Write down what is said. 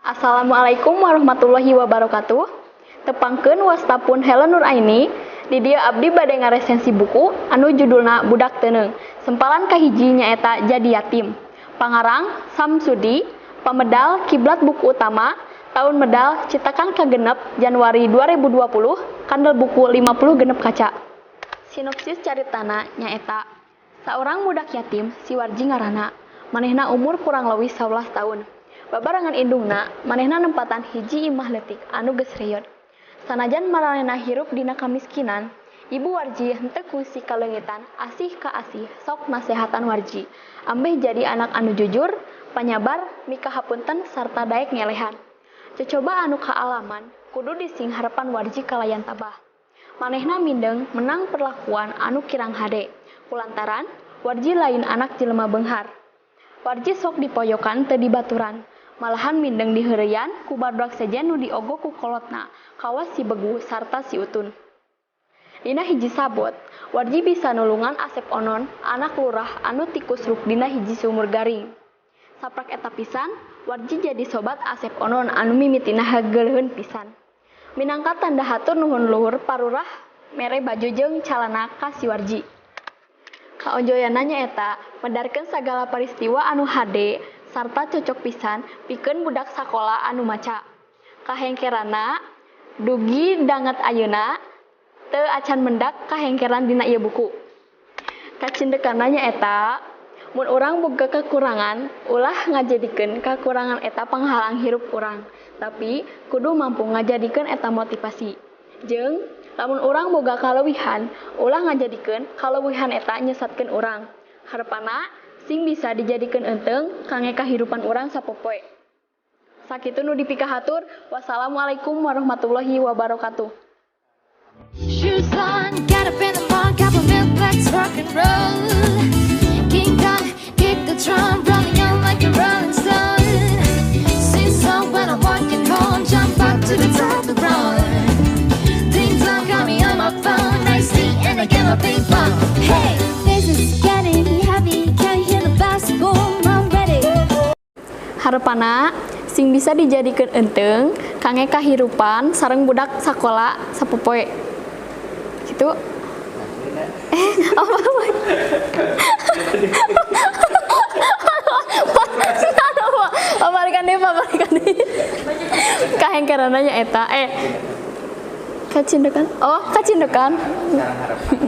Assalamualaikum warahmatullahi wabarakatuh. Tepangkeun wastapun Helen Nuraini. Di dieu abdi bade ngaresensi buku anu judulna Budak Teuneuh. Sempalan kahiji nyaeta Jadi Yatim. Pangarang Samsudi. Pamedal Kiblat Buku Utama. Tahun medal citakan kagenep Januari 2020. Kandel buku 50 genep kaca. Sinopsis caritana nyaeta saorang budak yatim si Warji ngaranna. Manehna umur kurang leuwih 11 tahun. Babarangan indungna, manehna nempatan hiji imah leutik anu geus reyot. Sanajan manehna hirup dina kamiskinan, Ibu Warji henteu ku si kaleungitan asih ka asih sok nasehatan Warji. Ambeh jadi anak anu jujur, panyabar, mika hapunten sarta daek ngelehan. Cocoba anu kaalaman, kudu dising harepan Warji kalayan tabah. Manehna mindeng menang perlakuan anu kirang hade, kulantaran Warji lain anak jelema beunghar. Warji sok dipoyokan teu dibaturan. Malahan mindeng diheureyan ku barudak sejen nu diogo ku kolotna, kawas si Begu sarta si Utun. Dina hiji sabot, Warji bisa nulungan Asep Onon, anak lurah anu tikus ruk dina hiji sumur garing. Saprak eta pisan, Warji jadi sobat Asep Onon anu mimitina hageulheun pisan. Minangka tanda hatur nuhun luhur parurah mere baju jeung calana ka si Warji. Kaonjoyanna nyaeta medarkeun sagala peristiwa anu hade sarta cocok pisan pikeun budak sakola anu maca. Kahengkerana dugi danget ayeuna teu acan mendak kahengkeran dina ieu buku. Kacindekanna nyaeta mun urang boga kekurangan ulah ngajadikeun kekurangan eta panghalang hirup urang, tapi kudu mampu ngajadikeun eta motivasi. Jeung lamun urang boga kaleuwihan ulah ngajadikeun kaleuwihan eta nyesatkeun urang. Harepana sing bisa dijadikeun enteung kangge kahirupan urang sapopoe. Sakitu nu dipikahatur. Wassalamualaikum warahmatullahi wabarakatuh. Shoes on, get up in the morning, cup of milk, let's rock and roll. King Kong, kick the drum, rolling on like a rolling stone. Sing song when I'm walking home, jump up to the top of the road. Ding dong, got me on my phone, nice tea, and I get my ping pong. Hey, this is getting heavy, can't hear the bass boom, I'm ready. Harepana sing bisa dijadikeun enteung kangge kahirupan sareng budak sakola sapopoe. Kitu. Apa? Pabalikan deui. Kahengkeranna nya eta. Kacindekan. Oh, kacindekan.